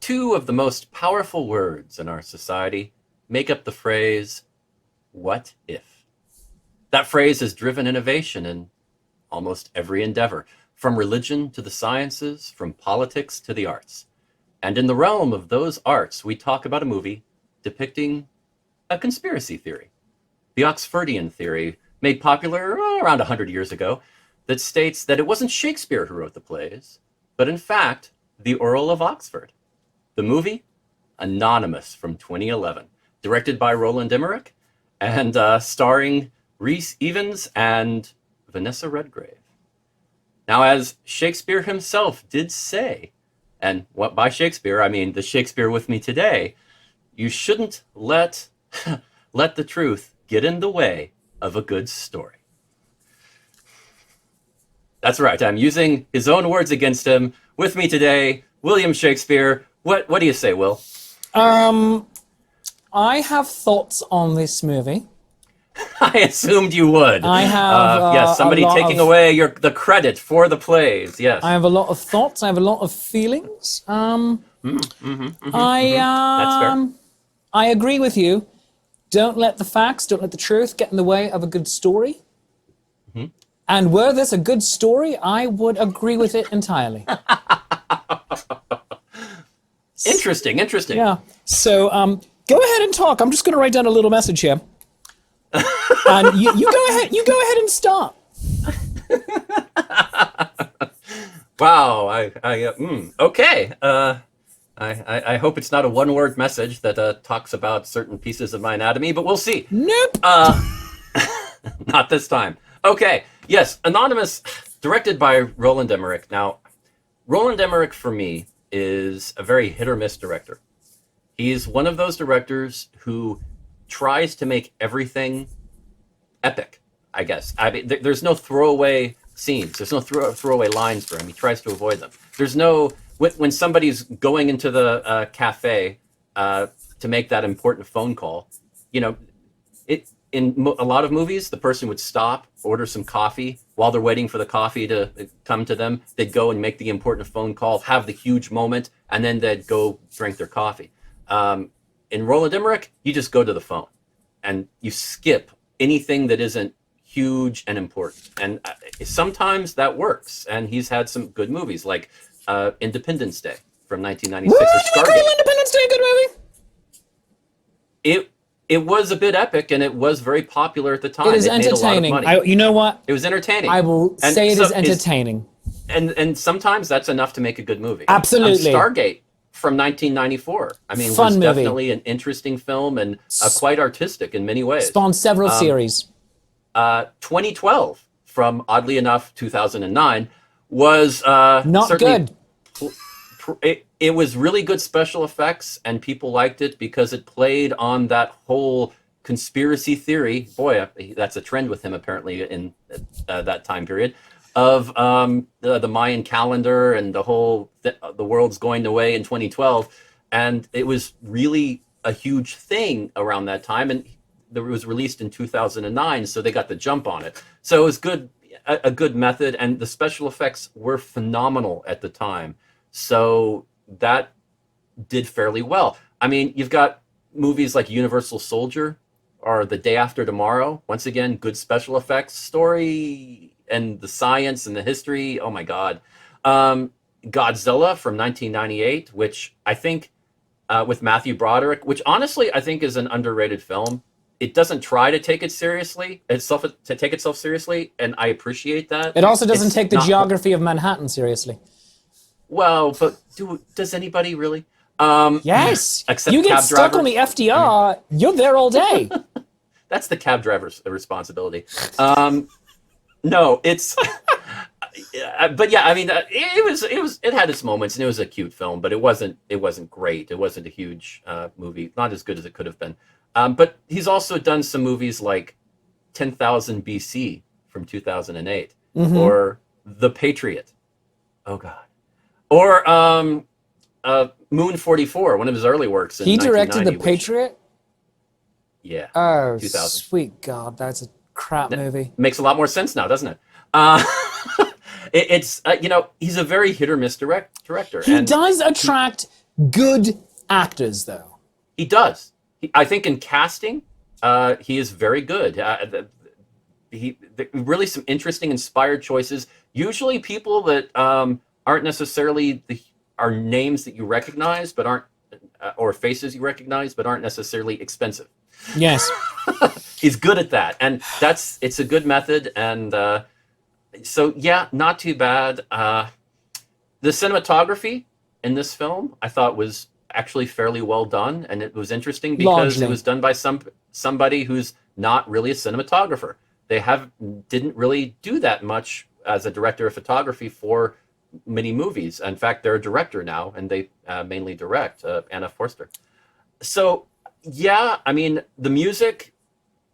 Two of the most powerful words in our society make up the phrase, what if? That phrase has driven innovation in almost every endeavor, from religion to the sciences, from politics to the arts. And in the realm of those arts, we talk about a movie depicting a conspiracy theory. The Oxfordian theory, made popular around 100 years ago, that states that it wasn't Shakespeare who wrote the plays, but in fact, the Earl of Oxford. The movie, Anonymous from 2011, directed by Roland Emmerich and starring Rhys Evans and Vanessa Redgrave. Now, as Shakespeare himself did say, and what by Shakespeare, I mean the Shakespeare with me today, you shouldn't let the truth get in the way of a good story. That's right, I'm using his own words against him. With me today, William Shakespeare. What do you say, Will? I have thoughts on this movie. I assumed you would. I have yes, somebody taking away the credit for the plays. Yes, I have a lot of thoughts. I have a lot of feelings. That's fair. I agree with you. Don't let the facts, don't let the truth get in the way of a good story. Mm-hmm. And were this a good story, I would agree with it entirely. Interesting. Yeah. So go ahead and talk. I'm just going to write down a little message here. And you go ahead. You go ahead and start. Wow. Okay. I hope it's not a one-word message that talks about certain pieces of my anatomy, but we'll see. Nope. Not this time. Okay. Yes. Anonymous, directed by Roland Emmerich. Now, Roland Emmerich for me is a very hit or miss director. He's one of those directors who tries to make everything epic, I guess. I mean, there's no throwaway scenes. There's no throwaway lines for him. He tries to avoid them. There's no, when somebody's going into the cafe to make that important phone call, you know, in a lot of movies, the person would stop, order some coffee. While they're waiting for the coffee to come to them, they'd go and make the important phone call, have the huge moment, and then they'd go drink their coffee. In Roland Emmerich, you just go to the phone and you skip anything that isn't huge and important. And sometimes that works. And he's had some good movies like Independence Day from 1996 or Stargate. Independence Day, good movie. It was a bit epic, and it was very popular at the time. It is entertaining. Made a lot of money. You know what? It was entertaining. I will say it is entertaining. And sometimes that's enough to make a good movie. Absolutely. Stargate from 1994. I mean, Fun was movie. Definitely an interesting film and quite artistic in many ways. Spawned several series. 2012 from, oddly enough, 2009 was not good. It was really good special effects, and people liked it because it played on that whole conspiracy theory. Boy, that's a trend with him apparently in that time period of the Mayan calendar and the whole the world's going away in 2012, and it was really a huge thing around that time, and it was released in 2009, so they got the jump on it. So it was a good method, and the special effects were phenomenal at the time. So that did fairly well. I mean, you've got movies like Universal Soldier or The Day After Tomorrow. Once again, good special effects, story, and the science and the history. Oh my God. Godzilla from 1998, which I think with Matthew Broderick, which honestly I think is an underrated film. It doesn't try to take itself seriously, and I appreciate that. It also doesn't take the geography of Manhattan seriously. Well, but does anybody really? Yes. Except you get cab stuck drivers. on the FDR, you're there all day. That's the cab driver's responsibility. No, it's. But yeah, I mean, it had its moments, and it was a cute film, but it wasn't great. It wasn't a huge movie, not as good as it could have been. But he's also done some movies like 10,000 BC from 2008, or The Patriot. Oh God. Or Moon 44, one of his early works. He directed The Patriot? Yeah. Oh, 2000. Sweet God, that's a crap movie. Makes a lot more sense now, doesn't it? It's he's a very hit or miss director. He does attract good actors, though. He does. I think in casting, he is very good. Really some interesting, inspired choices. Usually people that aren't necessarily are names that you recognize, but aren't, or faces you recognize, but aren't necessarily expensive. Yes. He's good at that, and it's a good method. And so, yeah, not too bad. The cinematography in this film, I thought, was actually fairly well done, and it was interesting because it was done by somebody who's not really a cinematographer. They didn't really do that much as a director of photography for many movies. In fact, they're a director now, and they mainly direct, Anna Forster. So, yeah, I mean, the music,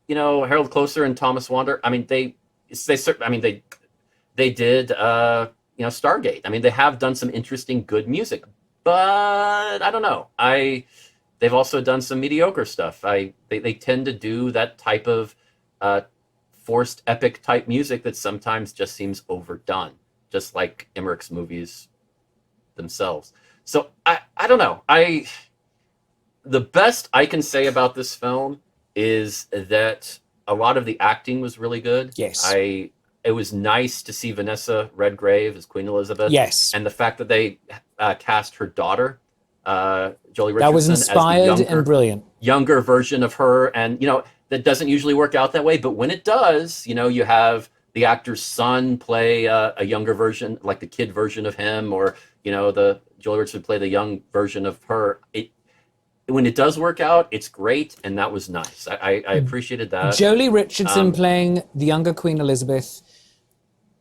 Harold Closer and Thomas Wander, I mean, they did, Stargate. I mean, they have done some interesting, good music, but I don't know. They've also done some mediocre stuff. They tend to do that type of forced epic type music that sometimes just seems overdone, just like Emmerich's movies themselves. So I don't know. The best I can say about this film is that a lot of the acting was really good. Yes. It was nice to see Vanessa Redgrave as Queen Elizabeth. Yes. And the fact that they cast her daughter, Jolie Richardson, that was inspired as the and brilliant. Younger version of her. And, that doesn't usually work out that way. But when it does, you have the actor's son play a younger version, like the kid version of him, or, the Jolie Richardson play the young version of her. When it does work out, it's great, and that was nice. I appreciated that. Jolie Richardson playing the younger Queen Elizabeth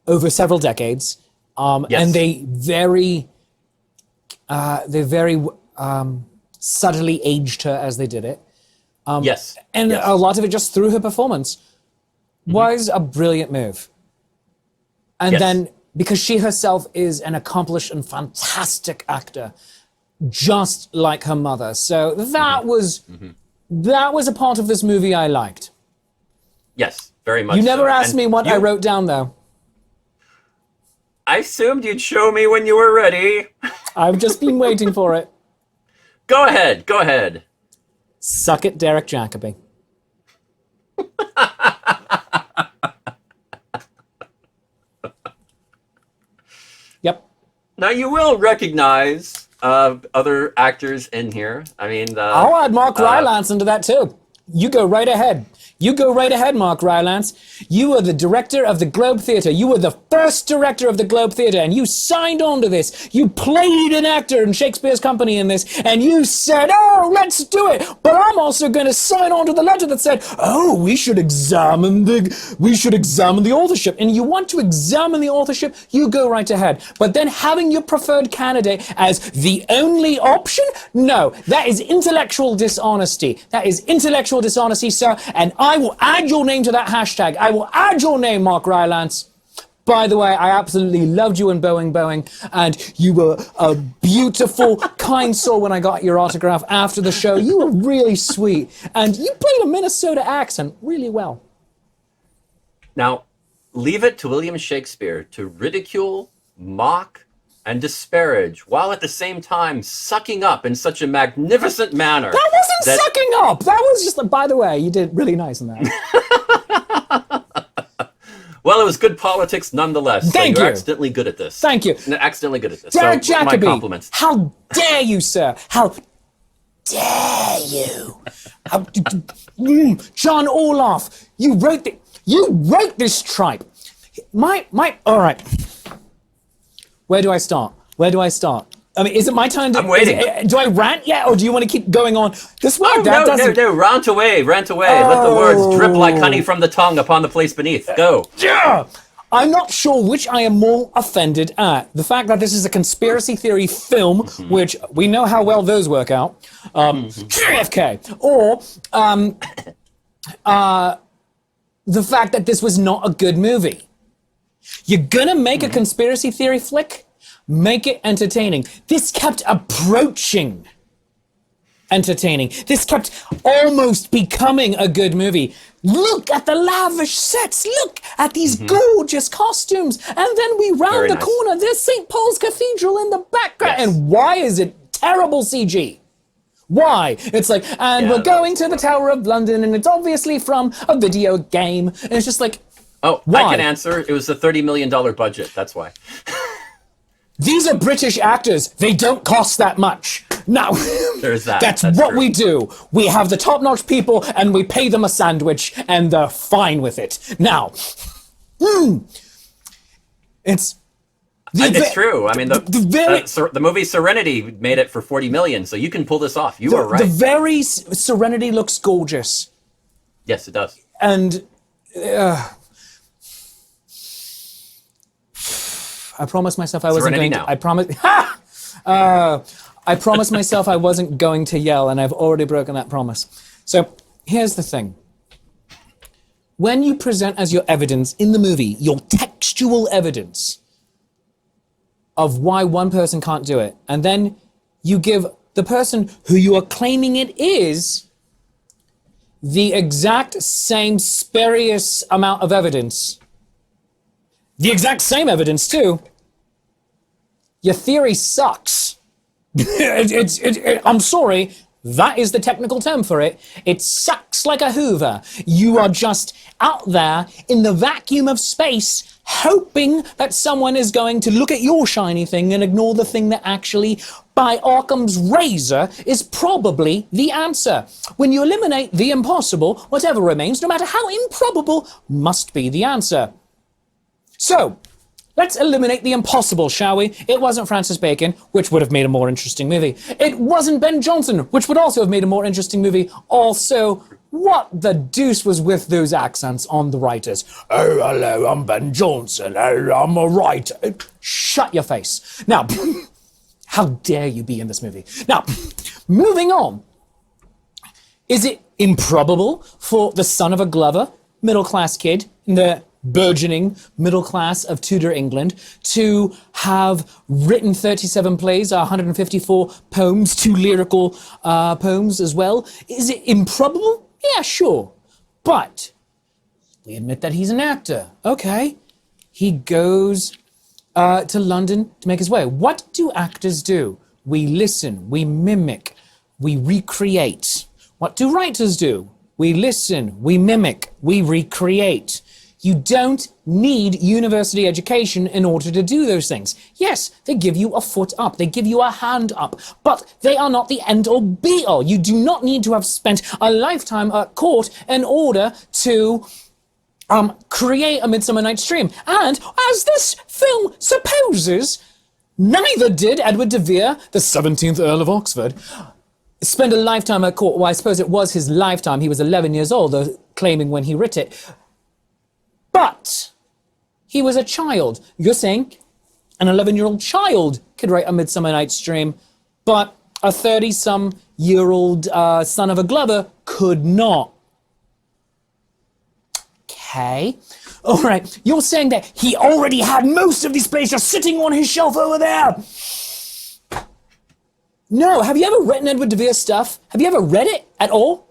over several decades, Yes. and they very subtly aged her as they did it. Yes. And yes. a lot of it just through her performance was a brilliant move. And Yes. then, because she herself is an accomplished and fantastic actor, just like her mother. So that was a part of this movie I liked. Yes, very much. You never so. asked And me what I wrote down, though. I assumed you'd show me when you were ready. I've just been waiting for it. Go ahead. Suck it, Derek Jacobi. Yep. Now you will recognize other actors in here. I mean, I'll add Mark Rylance into that too. You go right ahead. You go right ahead, Mark Rylance. You are the director of the Globe Theatre. You were the first director of the Globe Theatre, and you signed on to this. You played an actor in Shakespeare's company in this, and you said, oh, let's do it. But I'm also going to sign on to the letter that said, oh, we should examine the authorship. And you want to examine the authorship, you go right ahead. But then having your preferred candidate as the only option? No, that is intellectual dishonesty. That is intellectual dishonesty, sir, and I will add your name to that hashtag. I will add your name, Mark Rylance. By the way, I absolutely loved you in Boeing, and you were a beautiful, kind soul when I got your autograph after the show. You were really sweet, and you played a Minnesota accent really well. now, leave it to William Shakespeare to ridicule, mock, and disparage, while at the same time sucking up in such a magnificent manner. That wasn't sucking up. That was just, by the way, you did really nice in that. Well, it was good politics nonetheless. Thank so you're you. accidentally good at this. Thank you. Accidentally good at this. Derek so my Jacobi, compliments. how dare you, sir? How dare you? John Orloff, you wrote this tripe. All right. Where do I start? I mean, is it my turn? I'm waiting. Do I rant yet, or do you want to keep going on? This word, No, rant away. Let the words drip like honey from the tongue upon the place beneath. Go. Yeah. I'm not sure which I am more offended at. The fact that this is a conspiracy theory film, which we know how well those work out, JFK, or the fact that this was not a good movie. You're gonna make a conspiracy theory flick? Make it entertaining. This kept approaching entertaining. This kept almost becoming a good movie. Look at the lavish sets. Look at these gorgeous costumes. And then we round the corner. There's St. Paul's Cathedral in the background. Yes. And why is it terrible CG. Why? It's like, and we're going to the Tower of London, and it's obviously from a video game. And it's just like, Oh, why? I can answer. It was a $30 million budget. That's why. These are British actors. They don't cost that much. No. There's that. That's That's what true. we do. We have the top-notch people, and we pay them a sandwich, and they're fine with it. Now, it's true. I mean, the movie Serenity made it for $40 million, so you can pull this off. You are right. The very Serenity looks gorgeous. Yes, it does. And I promised myself I wasn't Serenity going now. to. I promised myself I wasn't going to yell, and I've already broken that promise. So here's the thing. When you present as your evidence in the movie, your textual evidence of why one person can't do it, and then you give the person who you are claiming it is the exact same spurious amount of evidence, the exact same evidence too, your theory sucks. I'm sorry, that is the technical term for it. It sucks like a Hoover. You are just out there in the vacuum of space, hoping that someone is going to look at your shiny thing and ignore the thing that actually, by Occam's razor, is probably the answer. When you eliminate the impossible, whatever remains, no matter how improbable, must be the answer. So, let's eliminate the impossible, shall we? It wasn't Francis Bacon, which would have made a more interesting movie. It wasn't Ben Jonson, which would also have made a more interesting movie. Also, what the deuce was with those accents on the writers? Oh, hello, I'm Ben Jonson. Oh, I'm a writer. Shut your face. Now, how dare you be in this movie? Now, moving on. Is it improbable for the son of a Glover, middle-class kid, in the burgeoning middle class of Tudor England, to have written 37 plays, 154 poems, 2 lyrical poems as well? Is it improbable? Yeah, sure. But we admit that he's an actor. Okay. He goes to London to make his way. What do actors do? We listen, we mimic, we recreate. What do writers do? We listen, we mimic, we recreate. You don't need university education in order to do those things. Yes, they give you a foot up, they give you a hand up, but they are not the end or be all. You do not need to have spent a lifetime at court in order to create A Midsummer Night's Dream. And as this film supposes, neither did Edward de Vere, the 17th Earl of Oxford, spend a lifetime at court. Well, I suppose it was his lifetime. He was 11 years old, though, claiming when he writ it. But he was a child. You're saying an 11-year-old child could write A Midsummer Night's Dream, but a 30-some-year-old son of a Glover could not. Okay. All right. You're saying that he already had most of these plays just sitting on his shelf over there. No. Have you ever written Edward de Vere stuff? Have you ever read it at all?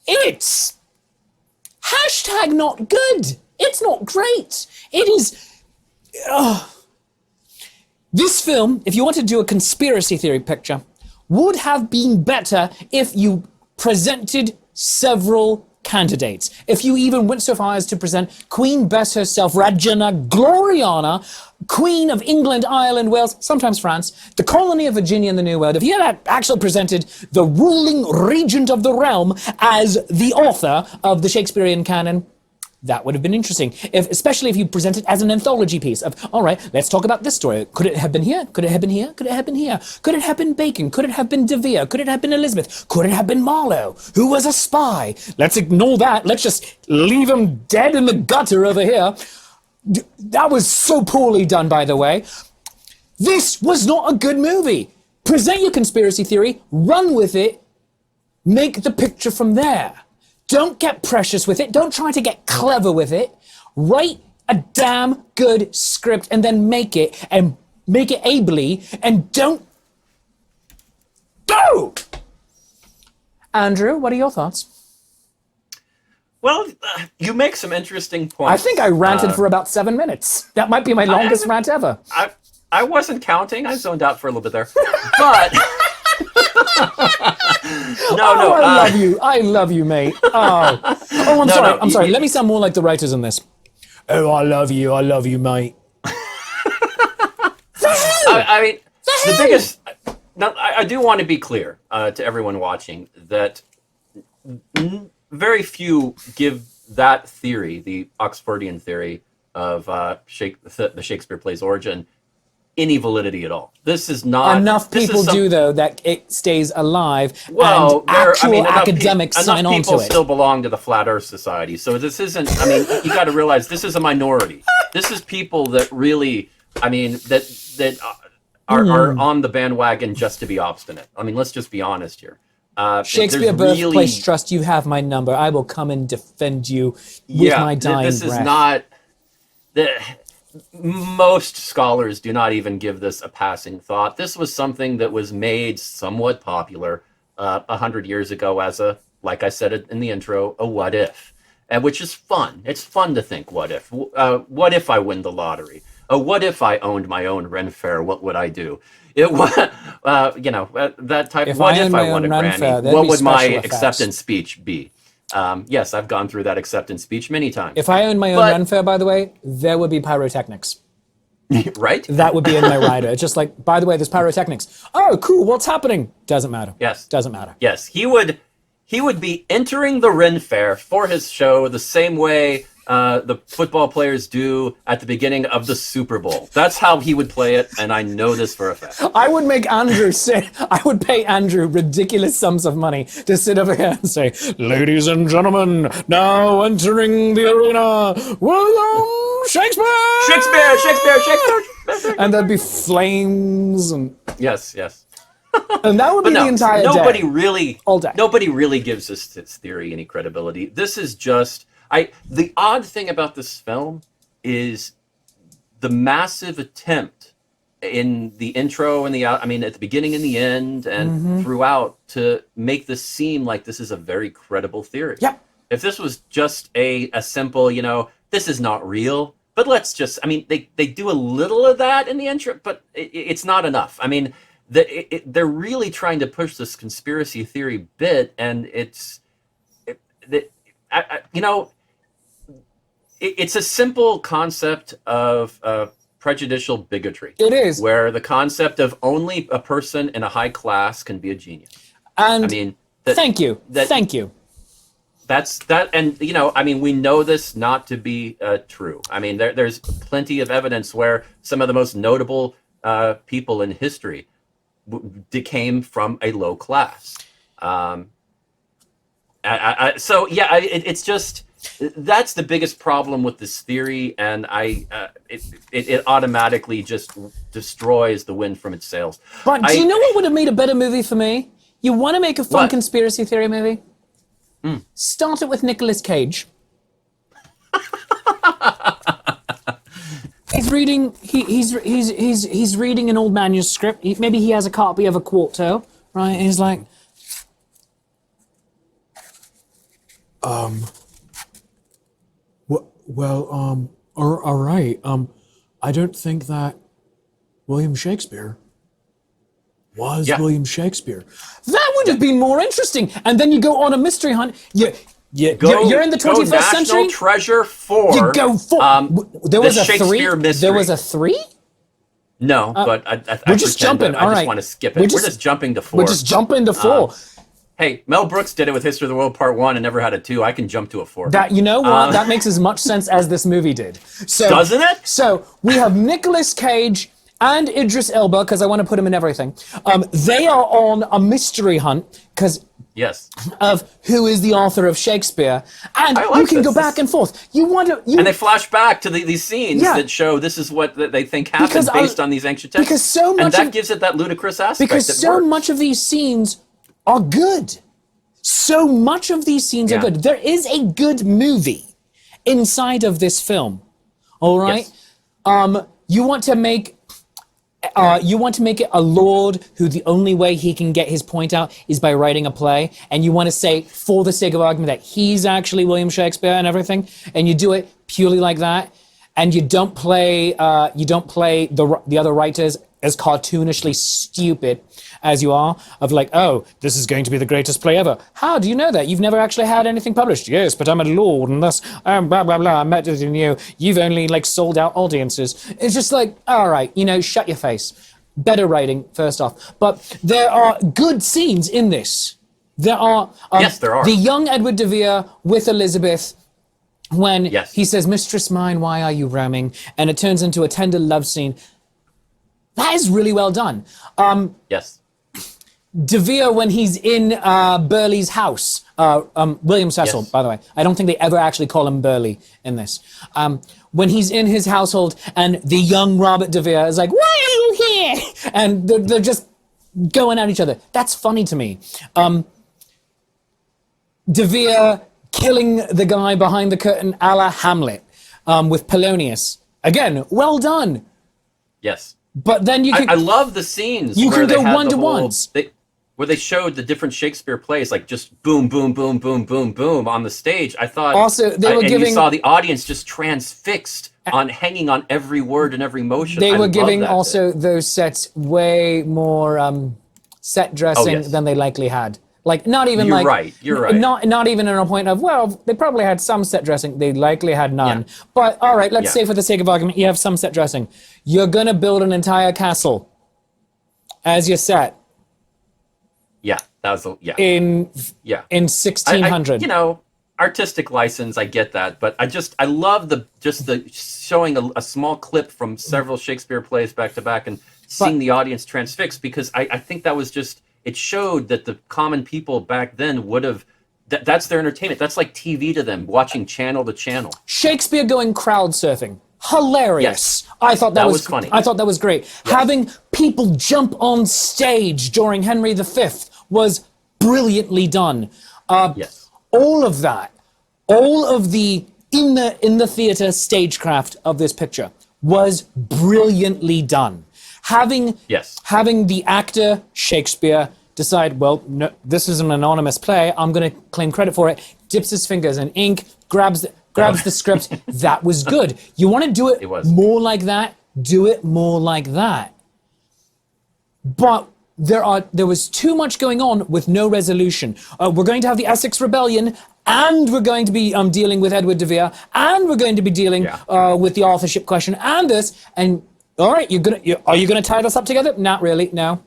It's #not good. It's not great. It is. This film, if you want to do a conspiracy theory picture, would have been better if you presented several candidates. If you even went so far as to present Queen Bess herself, Regina Gloriana, Queen of England, Ireland, Wales, sometimes France, the colony of Virginia in the New World, if you had actually presented the ruling regent of the realm as the author of the Shakespearean canon, that would have been interesting, especially if you present it as an anthology piece of, all right, let's talk about this story. Could it have been here? Could it have been here? Could it have been here? Could it have been Bacon? Could it have been de Vere? Could it have been Elizabeth? Could it have been Marlowe, who was a spy? Let's ignore that. Let's just leave him dead in the gutter over here. That was so poorly done, by the way. This was not a good movie. Present your conspiracy theory, run with it, make the picture from there. Don't get precious with it. Don't try to get clever with it. Write a damn good script and then make it ably, and don't go. Andrew, what are your thoughts? Well, you make some interesting points. I think I ranted for about 7 minutes. That might be my longest rant ever. I wasn't counting. I zoned out for a little bit there, but no. I love you, mate. Oh, I'm sorry. I'm sorry. Let me sound more like the writers in this. Oh, I love you, mate. I mean, the biggest. Now, I do want to be clear to everyone watching that very few give that theory, the Oxfordian theory of the Shakespeare play's origin, any validity at all. This is not enough people do though that it stays alive. Well, and actual academics sign on to it. Enough people still belong to the Flat Earth Society, so this isn't. I mean, you got to realize this is a minority. This is people that really, I mean, that are on the bandwagon just to be obstinate. I mean, let's just be honest here. Shakespeare birthplace trust. You have my number. I will come and defend you with my dying breath. This is not. Most scholars do not even give this a passing thought. This was something that was made somewhat popular 100 years ago as a, like I said in the intro, a what if, and which is fun. It's fun to think what if. What if I win the lottery? What if I owned my own Ren Fair? What would I do? It that type. What if I won a Grammy? What would my acceptance speech be? Yes, I've gone through that acceptance speech many times. If I owned my own Ren Fair, by the way, there would be pyrotechnics. Right? That would be in my rider. It's just like, by the way, there's pyrotechnics. Oh, cool. What's happening? Doesn't matter. Yes. Doesn't matter. Yes. He would be entering the Ren Fair for his show the same way the football players do at the beginning of the Super Bowl. That's how he would play it, and I know this for a fact. I would make Andrew I would pay Andrew ridiculous sums of money to sit over here and say, ladies and gentlemen, now entering the arena, William Shakespeare! Shakespeare! And there'd be flames and... Yes. And that would be the entire day. All day. Nobody really gives this theory any credibility. This is just... The odd thing about this film is the massive attempt in the intro and at the beginning and the end and throughout to make this seem like this is a very credible theory. Yeah. If this was just a simple, this is not real, but let's just, they do a little of that in the intro, but it's not enough. I mean, they're really trying to push this conspiracy theory bit, and it's a simple concept of prejudicial bigotry. It is. Where the concept of only a person in a high class can be a genius. And thank you. That's that, and we know this not to be true. There's plenty of evidence where some of the most notable people in history came from a low class. It's just... That's the biggest problem with this theory, and it automatically just destroys the wind from its sails. But do you know what would have made a better movie for me? You want to make a fun conspiracy theory movie? Start it with Nicolas Cage. He's reading. He's reading an old manuscript. Maybe he has a copy of a quarto, right? And he's like, all right. I don't think that William Shakespeare was William Shakespeare. That would have been more interesting. And then you go on a mystery hunt. You're in the 21st century. National Treasure 4. You go for. There was a Shakespeare 3. Mystery. There was a 3. No, but we're just jumping. I just want to skip it. We're just jumping to 4. We're just jumping to 4. Hey, Mel Brooks did it with History of the World Part 1 and never had a 2. I can jump to a 4. That, you know what? That makes as much sense as this movie did. So, doesn't it? So we have Nicolas Cage and Idris Elba, because I want to put him in everything. They are on a mystery hunt of who is the author of Shakespeare, and you can go back and forth. And they flash back to these scenes that show this is what they think happened based on these ancient texts. Because so much, and that gives it that ludicrous aspect. Because so much of these scenes are good. So much of these scenes are good. There is a good movie inside of this film. All right. Yes. You want to make it a lord who the only way he can get his point out is by writing a play, and you want to say, for the sake of argument, that he's actually William Shakespeare and everything, and you do it purely like that, and you don't play the other writers as cartoonishly stupid as you are, of like, oh, this is going to be the greatest play ever. How do you know that? You've never actually had anything published. Yes, but I'm a lord, and thus, blah, blah, blah, I'm better than you. You've only, like, sold out audiences. It's just like, all right, shut your face. Better writing, first off. But there are good scenes in this. There are. Yes, there are. The young Edward de Vere with Elizabeth, when Yes. he says, "Mistress mine, why are you roaming?" And it turns into a tender love scene. That is really well done. Yes. De Vere, when he's in Burleigh's house, William Cecil, Yes. by the way. I don't think they ever actually call him Burleigh in this. When he's in his household and the young Robert de Vere is like, "Why are you here?" And they're just going at each other. That's funny to me. De Vere killing the guy behind the curtain a la Hamlet with Polonius. Again, well done. Yes. But then you can... I love the scenes You where can they go had one-to-ones. where they showed the different Shakespeare plays, like just boom, boom, boom, boom, boom, boom on the stage. I thought Also, they were and giving... you saw the audience just transfixed on hanging on every word and every motion. They I were love giving that also bit. those sets way more set dressing yes. than they likely had. Like, not even You're like... right, you're right. Not even in a point of, well, they probably had some set dressing. They likely had none. Yeah. But, all right, let's Yeah. say for the sake of argument, you have some set dressing. You're going to build an entire castle as your set Yeah, that was in yeah. 1600. Artistic license, I get that, but I love the showing a small clip from several Shakespeare plays back to back and seeing the audience transfixed, because I think that was just, it showed that the common people back then would have, that's their entertainment. That's like TV to them, watching channel to channel. Shakespeare going crowd surfing. Hilarious. Yes. I thought that was funny. I thought that was great. Yes. Having people jump on stage during Henry V was brilliantly done. Yes. All of that, all of the in the theater stagecraft of this picture was brilliantly done. Having the actor Shakespeare decide, well, no, this is an anonymous play, I'm going to claim credit for it, dips his fingers in ink, grabs the script. That was good. You want to do it more like that? Do it more like that. But there was too much going on with no resolution. We're going to have the Essex Rebellion, and we're going to be dealing with Edward de Vere, and we're going to be dealing with the authorship question, and this, and all right, are you gonna tie this up together? Not really, no.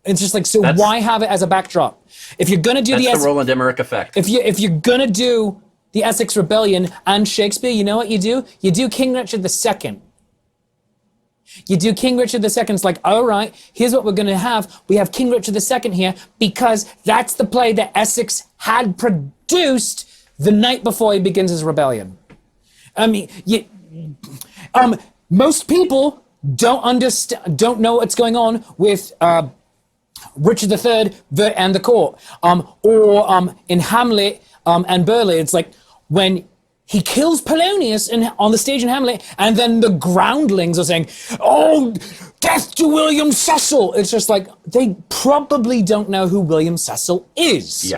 It's just like, so why have it as a backdrop? If you're gonna do the Roland Emmerich effect. If you're gonna do the Essex Rebellion and Shakespeare, you know what you do? You do King Richard II. You do King Richard II. It's like, all right, here's what we're going to have. We have King Richard II here because that's the play that Essex had produced the night before he begins his rebellion. I mean, most people don't know what's going on with Richard III and the court. Or in Hamlet and Burleigh, it's like when he kills Polonius on the stage in Hamlet, and then the groundlings are saying, "Oh, death to William Cecil!" It's just like, they probably don't know who William Cecil is.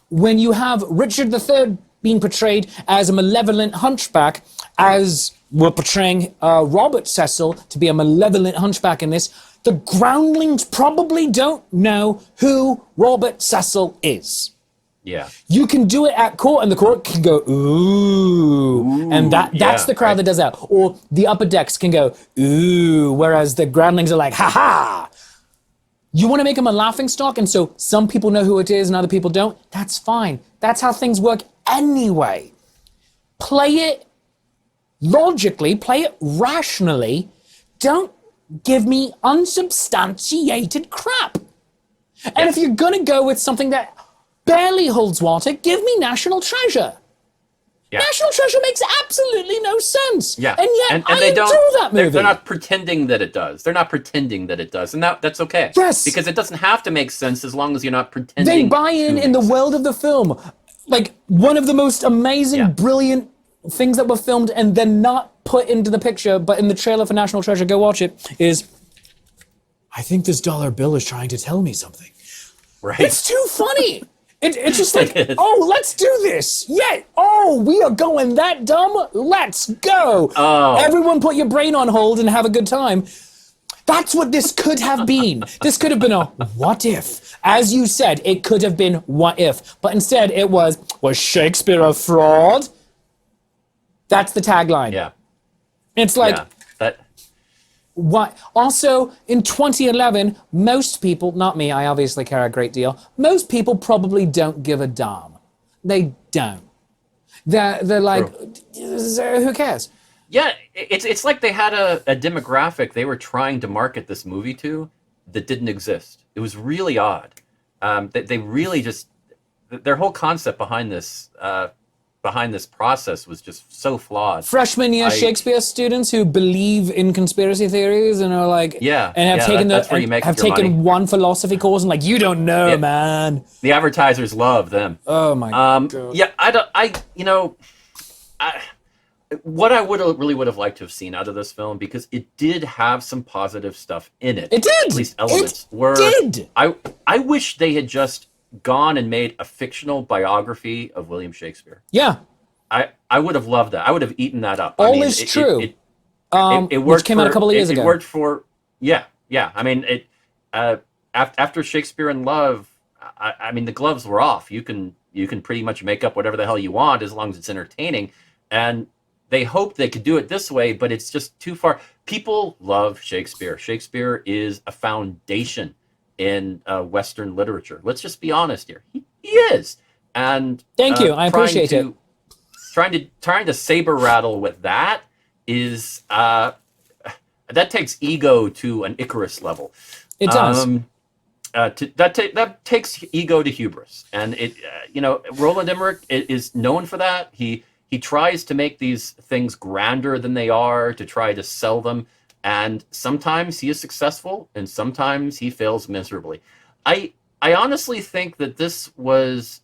When you have Richard III being portrayed as a malevolent hunchback, as we're portraying Robert Cecil to be a malevolent hunchback in this, the groundlings probably don't know who Robert Cecil is. Yeah. You can do it at court, and the court can go, ooh. And that's the crowd that does that. Or the upper decks can go, ooh, whereas the groundlings are like, ha ha. You want to make them a laughing stock, and so some people know who it is and other people don't? That's fine. That's how things work anyway. Play it logically, play it rationally. Don't give me unsubstantiated crap. And if you're going to go with something that barely holds water, give me National Treasure. Yeah. National Treasure makes absolutely no sense. Yeah. And yet I adore that movie. They're not pretending that it does. They're not pretending that it does. And that's okay. Yes. Because it doesn't have to make sense as long as you're not pretending. They buy in the world of the film. Like, one of the most amazing, brilliant things that were filmed and then not put into the picture, but in the trailer for National Treasure, go watch it, is, I think this dollar bill is trying to tell me something. Right. It's too funny. It's just like, oh, let's do this. Yeah. Oh, we are going that dumb. Let's go. Oh. Everyone put your brain on hold and have a good time. That's what this could have been. This could have been a what if. As you said, it could have been what if. But instead it was Shakespeare a fraud? That's the tagline. Yeah. It's like, that. what? Also, in 2011, most people, not me, I obviously care a great deal, most people probably don't give a damn. They don't. They're like, who cares? Yeah, it's like they had a demographic they were trying to market this movie to that didn't exist. It was really odd. They really just, their whole concept behind this process was just so flawed. Freshman year Shakespeare students who believe in conspiracy theories and are like, and have taken one philosophy course and like, you don't know, man. The advertisers love them. Oh my God. Yeah, what I really would have liked to have seen out of this film, because it did have some positive stuff in it. It did. At least elements did. I wish they had just gone and made a fictional biography of William Shakespeare. Yeah. I would have loved that. I would have eaten that up. All is true. It worked, which came out a couple of years ago. It worked for, yeah. I mean, after Shakespeare in Love, I mean, the gloves were off. You can pretty much make up whatever the hell you want as long as it's entertaining. And they hoped they could do it this way, but it's just too far. People love Shakespeare. Shakespeare is a foundation in Western literature. Let's just be honest here. He is. And thank you. I appreciate it. Trying to saber rattle with that is that takes ego to an Icarus level. It does. That takes ego to hubris, and Roland Emmerich is known for that. He tries to make these things grander than they are to try to sell them, and sometimes he is successful, and sometimes he fails miserably. I honestly think that this was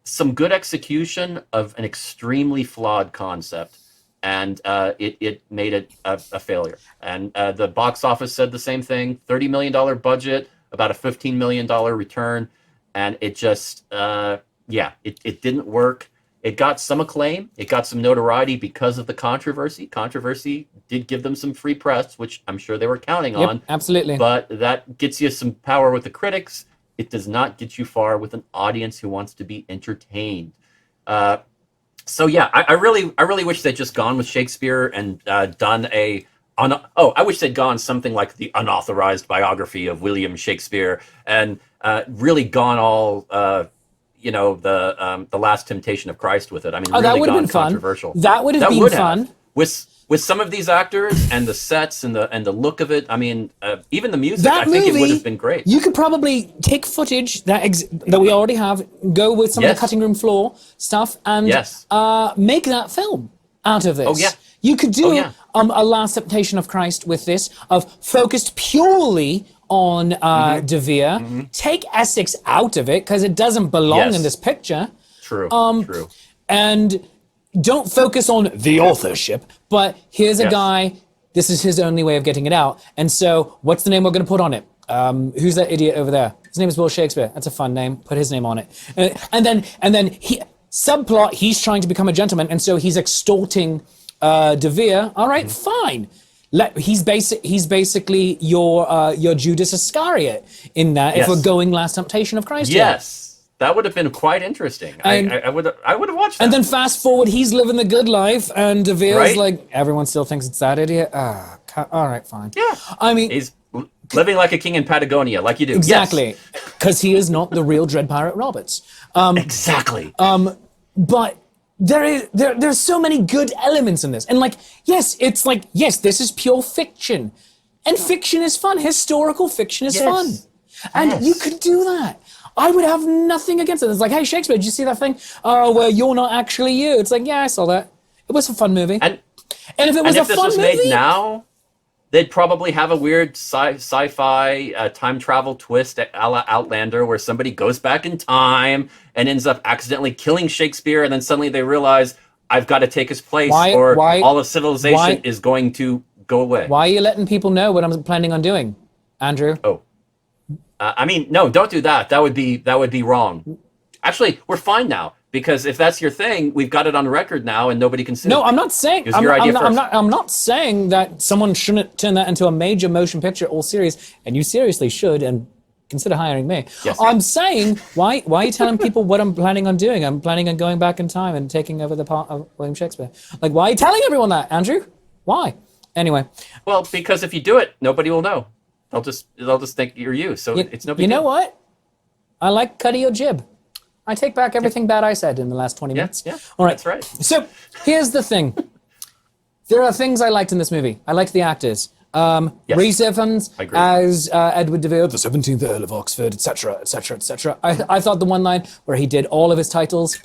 some good execution of an extremely flawed concept, and it made it a failure. And the box office said the same thing. $30 million budget, about a $15 million return, and it just it didn't work. It got some acclaim. It got some notoriety because of the controversy. Controversy did give them some free press, which I'm sure they were counting on. Absolutely. But that gets you some power with the critics. It does not get you far with an audience who wants to be entertained. So yeah, I really wish they'd just gone with Shakespeare and done I wish they'd gone something like the unauthorized biography of William Shakespeare and really gone all the Last Temptation of Christ with it. I mean, really that would have been controversial. Fun. That would have been fun. With some of these actors and the sets and the look of it, I mean, even the music, I think it would have been great. You could probably take footage that we already have, go with some of the cutting room floor stuff, and make that film out of this. Oh, yeah. You could do a Last Temptation of Christ with this, focused purely on De Vere. Mm-hmm. Take Essex out of it, because it doesn't belong in this picture. True, true. And don't focus on the authorship, but here's a guy, this is his only way of getting it out. And so, what's the name we're going to put on it? Who's that idiot over there? His name is Will Shakespeare. That's a fun name. Put his name on it. And then subplot, he's trying to become a gentleman, and so he's extorting De Vere. All right, fine. He's basically your Judas Iscariot in that. If we're going Last Temptation of Christ. Yes. That would have been quite interesting. I would have watched that. And then fast forward, he's living the good life, and De Vere's like, everyone still thinks it's that idiot. All right, fine. Yeah. I mean, he's living like a king in Patagonia, like you do. Exactly. Because he is not the real Dread Pirate Roberts. Exactly. But there's so many good elements in this. And this is pure fiction. And fiction is fun. Historical fiction is fun. And you could do that. I would have nothing against it. It's like, hey, Shakespeare, did you see that thing? Oh, where you're not actually you. It's like, yeah, I saw that. It was a fun movie. And if it was a fun movie, made now, they'd probably have a weird sci-fi time travel twist a la Outlander, where somebody goes back in time and ends up accidentally killing Shakespeare, and then suddenly they realize, I've got to take his place, or all of civilization is going to go away. Why are you letting people know what I'm planning on doing, Andrew? Oh. I mean, no, don't do that. That would be wrong. Actually, we're fine now because if that's your thing, we've got it on record now, and nobody can sue. No, I'm not saying. It was your idea first. I'm not saying that someone shouldn't turn that into a major motion picture or series, and you seriously should, and consider hiring me. Yes. I'm saying, why are you telling people what I'm planning on doing? I'm planning on going back in time and taking over the part of William Shakespeare. Like, why are you telling everyone that, Andrew? Why? Anyway. Well, because if you do it, nobody will know. They'll just think you're you. So it's no big deal. You know what? I like cutty or jib. I take back everything bad I said in the last 20 minutes. Yeah, all right. That's right. So here's the thing. There are things I liked in this movie. I liked the actors. Rhys Ifans as Edward de Vere, the 17th Earl of Oxford, etc., etc., etc. I thought the one line where he did all of his titles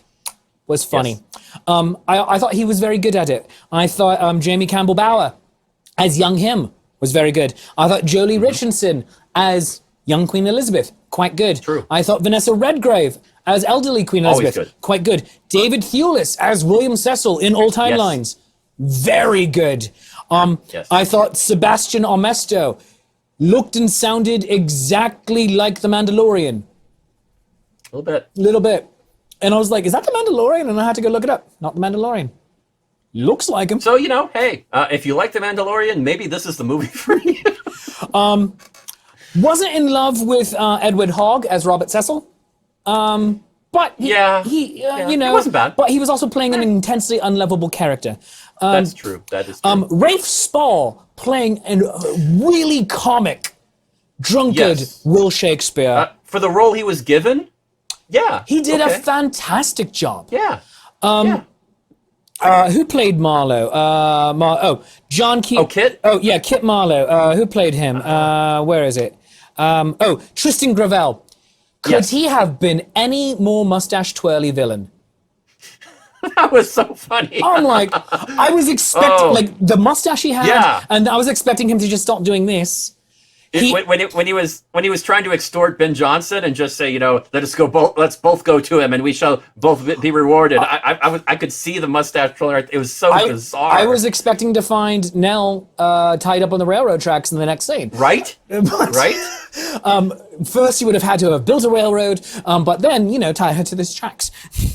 was funny. Yes. I thought he was very good at it. I thought Jamie Campbell Bower as young him was very good. I thought Jolie Richardson as young Queen Elizabeth, quite good. True. I thought Vanessa Redgrave as elderly Queen Elizabeth, quite good. David Thewlis as William Cecil in All Timelines, very good. I thought Sebastian Omesto looked and sounded exactly like the Mandalorian. A little bit. And I was like, is that the Mandalorian? And I had to go look it up. Not the Mandalorian. Looks like him. So, hey, if you like the Mandalorian, maybe this is the movie for you. Wasn't in love with Edward Hogg as Robert Cecil. But he, you know, it wasn't bad. But he was also playing an intensely unlovable character. That's true. That is true. Rafe Spall playing a really comic, drunkard Will Shakespeare. For the role he was given, he did a fantastic job. Yeah. Who played Marlow? John Key. Oh, Kit? Oh, yeah, Kit Marlow. Who played him? Where is it? Tristan Gravel. Could he have been any more mustache-twirly villain? That was so funny. I'm like, I was expecting, like, the mustache he had, and I was expecting him to just stop doing this. When he was trying to extort Ben Jonson and just say, let's both go to him and we shall both be rewarded. I could see the mustache twirler. It was so bizarre. I was expecting to find Nell tied up on the railroad tracks in the next scene. Right? Right? First, he would have had to have built a railroad, but then, tie her to these tracks.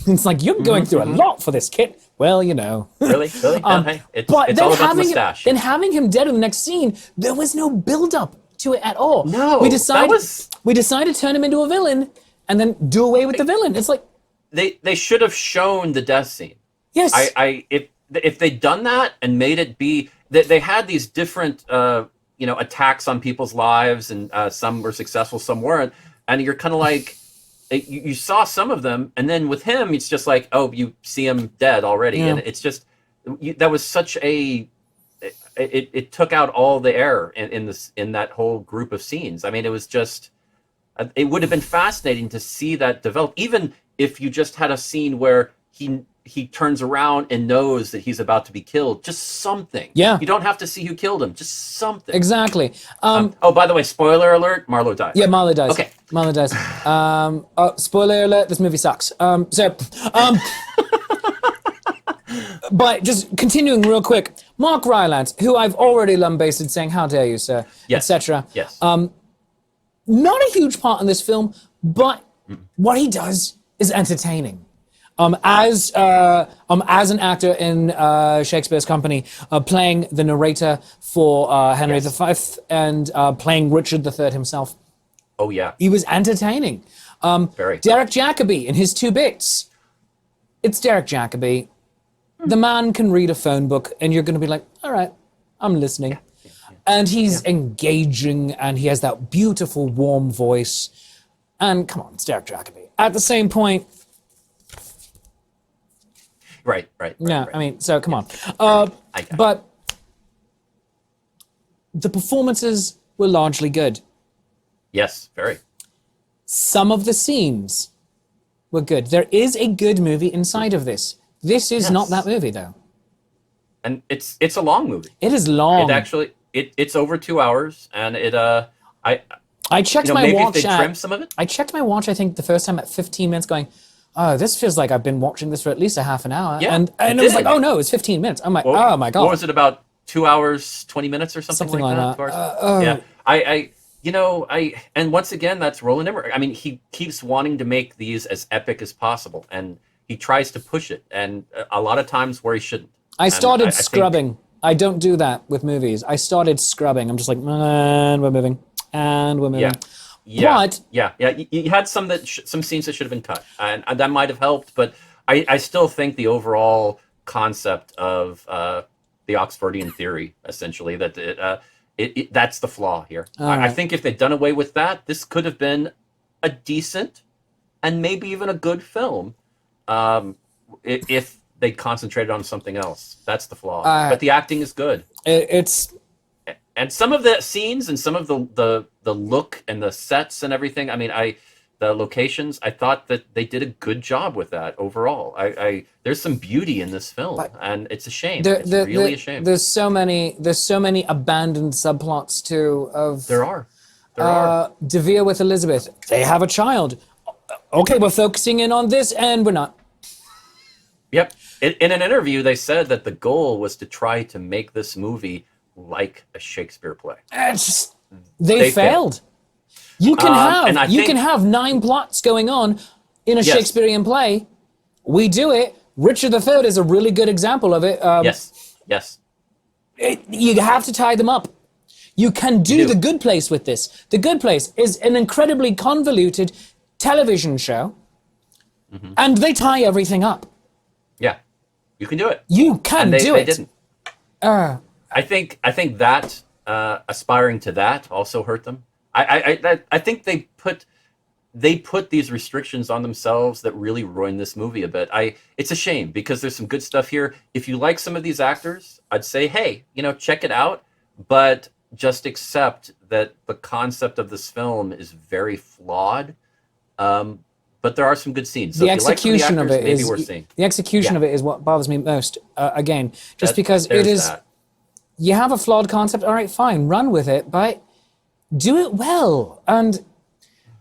It's like, you're going through a lot for this, Kit. Well, Really? It's all about the mustache. Then having him dead in the next scene, there was no build-up to it at all. No, we decided to turn him into a villain and then do away with the villain. It's like they should have shown the death scene. Yes. If they'd done that and made it be that they had these different attacks on people's lives and some were successful, some weren't, and you're kind of like you saw some of them, and then with him it's just like, oh, you see him dead already, and it's just that was such a. It took out all the air in that whole group of scenes. I mean, it was just, it would have been fascinating to see that develop, even if you just had a scene where he turns around and knows that he's about to be killed. Just something. Yeah. You don't have to see who killed him. Just something. Exactly. By the way, spoiler alert: Marlowe dies. Yeah, Marlowe dies. Okay. Marlowe dies. Spoiler alert: this movie sucks. But just continuing real quick, Mark Rylance, who I've already lambasted saying, how dare you, sir, etc. Yes. Not a huge part in this film, but what he does is entertaining. As an actor in Shakespeare's company, playing the narrator for Henry V and playing Richard III himself. Oh, yeah. He was entertaining. Very. Derek Jacobi in his two bits. It's Derek Jacobi. The man can read a phone book and you're going to be like, all right, I'm listening. And he's engaging and he has that beautiful, warm voice. And come on, it's Derek Jacobi. At the same point... Right. I mean, so come on. But the performances were largely good. Yes, very. Some of the scenes were good. There is a good movie inside of this. This is not that movie, though. And it's a long movie. It is long. It actually it's over 2 hours, and I checked my maybe watch. If they trim some of it. I checked my watch. I think the first time at 15 minutes, going, oh, this feels like I've been watching this for at least a half an hour. Yeah, and it was like, oh no, it's 15 minutes. I'm like, oh my god. What was it, about 2 hours 20 minutes or something like that? Yeah. and once again, that's Roland Emmerich. I mean, he keeps wanting to make these as epic as possible, and he tries to push it, and a lot of times where he shouldn't. I And started think, scrubbing. I don't do that with movies. I started scrubbing. I'm just like, and we're moving, and we're moving. But yeah. You had some some scenes that should have been cut, and that might have helped. But I still think the overall concept of the Oxfordian theory, essentially, that that's the flaw here. I think if they'd done away with that, this could have been a decent and maybe even a good film, if they concentrated on something else. That's the flaw. But the acting is good. And some of the scenes and some of the look and the sets and everything. I mean, the locations. I thought that they did a good job with that overall. There's some beauty in this film, and it's a shame. It's really a shame. There's so many abandoned subplots too. There are. De Vere with Elizabeth. They have a child. Okay, we're focusing in on this, and we're not. Yep. In an interview, they said that the goal was to try to make this movie like a Shakespeare play. They failed. You can have 9 plots going on in a Shakespearean play. We do it. Richard III is a really good example of it. Yes. You have to tie them up. You can do The Good Place with this. The Good Place is an incredibly convoluted television show, and they tie everything up. Yeah, you can do it. You can do it. They didn't. I think that aspiring to that also hurt them. I think they put these restrictions on themselves that really ruined this movie a bit. It's a shame because there's some good stuff here. If you like some of these actors, I'd say, hey, check it out, but just accept that the concept of this film is very flawed. But there are some good scenes. So the execution of it is the execution of it is what bothers me most. Again, just because it is. That. You have a flawed concept. All right, fine, run with it, but do it well. And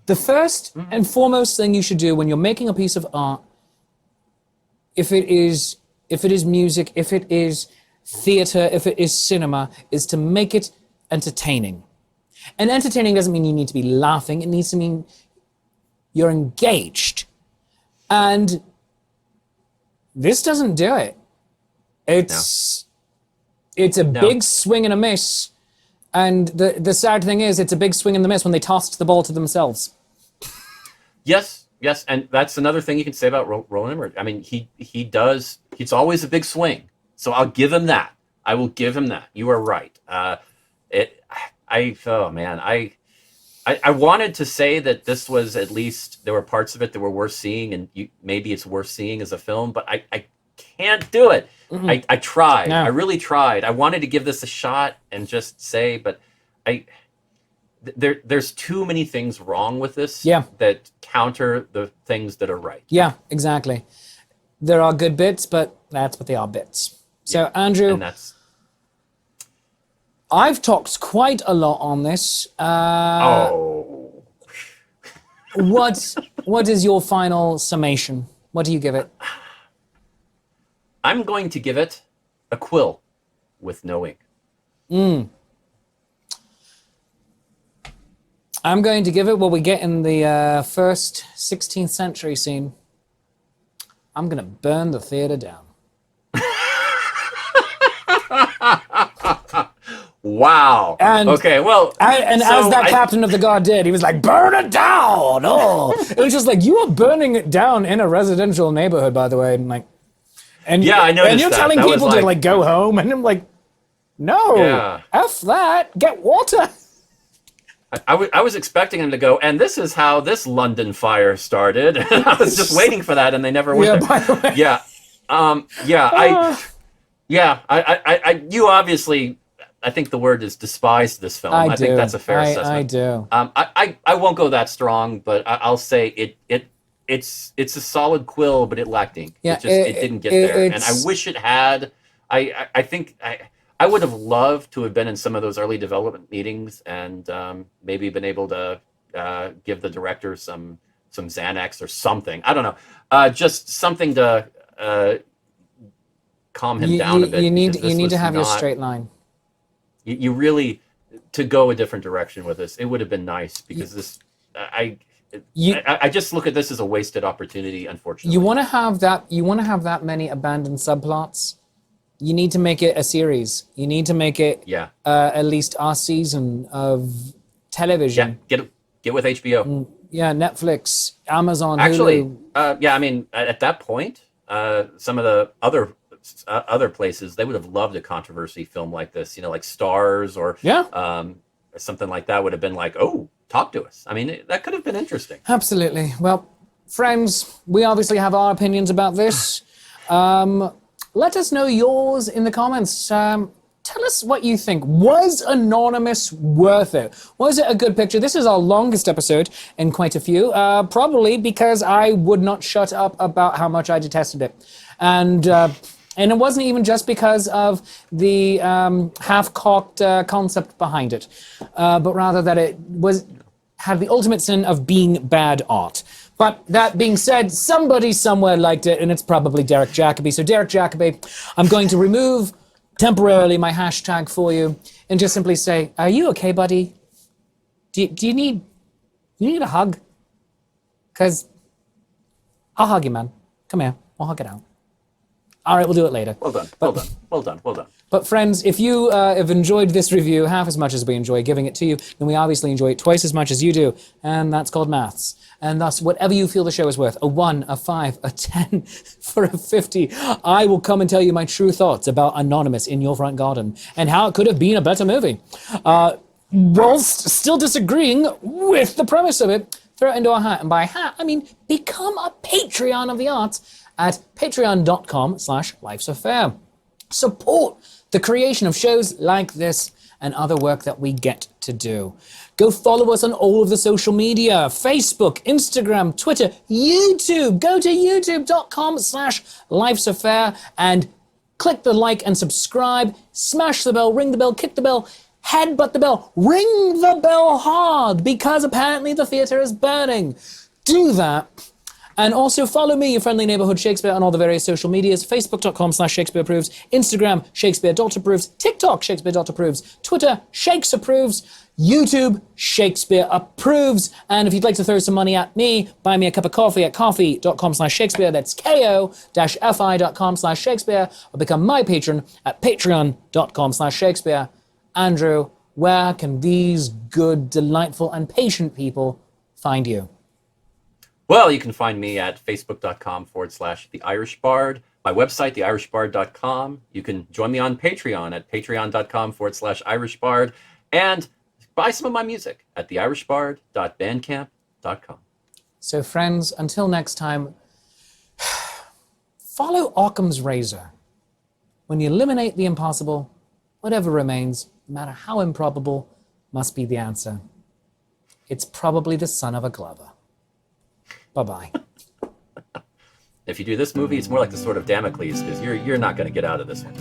the first and foremost thing you should do when you're making a piece of art, if it is music, if it is theater, if it is cinema, is to make it entertaining. And entertaining doesn't mean you need to be laughing. It needs to mean you're engaged. And this doesn't do it. It's a big swing and a miss. And the sad thing is, it's a big swing and a miss when they tossed the ball to themselves. Yes, and that's another thing you can say about Roland Emmerich. I mean, he's always a big swing. So I'll give him that. I will give him that. You are right. I wanted to say that this was, at least there were parts of it that were worth seeing, and maybe it's worth seeing as a film, but I can't do it. I tried. No. I really tried. I wanted to give this a shot and just say, but there's too many things wrong with this that counter the things that are right. Yeah, exactly. There are good bits, but that's what they are, bits. So, Andrew, and I've talked quite a lot on this. What is your final summation? What do you give it? I'm going to give it a quill with no ink. I'm going to give it what we get in the first 16th century scene. I'm going to burn the theater down. Wow. Okay, well... as that captain of the guard did, he was like, burn it down! Oh! It was just like, you are burning it down in a residential neighborhood, by the way. And yeah, I noticed. And you're telling people to go home, and I'm like, no, F that, get water. I was expecting him to go, and this is how this London fire started. I was just waiting for that, and they never went there. By the way. You obviously, I think the word is despised this film. I think that's a fair assessment. I do. I won't go that strong, but I'll say it's a solid quill, but it lacked ink. It didn't get there, and I wish it had. I think I would have loved to have been in some of those early development meetings and maybe been able to give the director some Xanax or something. I don't know, just something to calm him down a bit. You need to have your straight line. You really, to go a different direction with this. It would have been nice because I just look at this as a wasted opportunity, unfortunately. You want to have that. You want to have that many abandoned subplots. You need to make it a series. You need to make it at least a season of television. Yeah, get with HBO. Yeah, Netflix, Amazon, Actually, Hulu. I mean, at that point, some of the other places, they would have loved a controversy film like this. You know, like Stars or something like that would have been like, oh, talk to us. I mean, that could have been interesting. Absolutely. Well, friends, we obviously have our opinions about this. Let us know yours in the comments. Tell us what you think. Was Anonymous worth it? Was it a good picture? This is our longest episode in quite a few, probably because I would not shut up about how much I detested it. And it wasn't even just because of the half-cocked concept behind it, but rather that it had the ultimate sin of being bad art. But that being said, somebody somewhere liked it, and it's probably Derek Jacobi. So Derek Jacobi, I'm going to remove temporarily my hashtag for you and just simply say, are you okay, buddy? Do you need a hug? Because I'll hug you, man. Come here, we'll hug it out. All right, we'll do it later. Well done. But friends, if you have enjoyed this review half as much as we enjoy giving it to you, then we obviously enjoy it twice as much as you do. And that's called maths. And thus, whatever you feel the show is worth, a 1, a 5, a 10, for a 50, I will come and tell you my true thoughts about Anonymous in your front garden and how it could have been a better movie. Whilst still disagreeing with the premise of it, throw it into a hat. And by hat, I mean become a Patreon of the arts at patreon.com/lifesaffair. Support the creation of shows like this and other work that we get to do. Go follow us on all of the social media, Facebook, Instagram, Twitter, YouTube. Go to youtube.com/lifesaffair and click the like and subscribe, smash the bell, ring the bell, kick the bell, headbutt the bell, ring the bell hard because apparently the theater is burning. Do that. And also follow me, your friendly neighborhood Shakespeare, on all the various social medias, facebook.com/Shakespeare Approves, Instagram, Shakespeare.approves, TikTok, Shakespeare.approves, Twitter, Shakes Approves, YouTube, Shakespeare Approves. And if you'd like to throw some money at me, buy me a cup of coffee at coffee.com/Shakespeare. That's ko-fi.com/Shakespeare. Or become my patron at patreon.com/Shakespeare. Andrew, where can these good, delightful, and patient people find you? Well, you can find me at facebook.com/The Irish Bard, my website, theirishbard.com. You can join me on Patreon at patreon.com/Irish Bard, and buy some of my music at theirishbard.bandcamp.com. So friends, until next time, follow Occam's razor. When you eliminate the impossible, whatever remains, no matter how improbable, must be the answer. It's probably the son of a Glover. Bye-bye. If you do this movie, it's more like the sword of Damocles, because you're not going to get out of this one.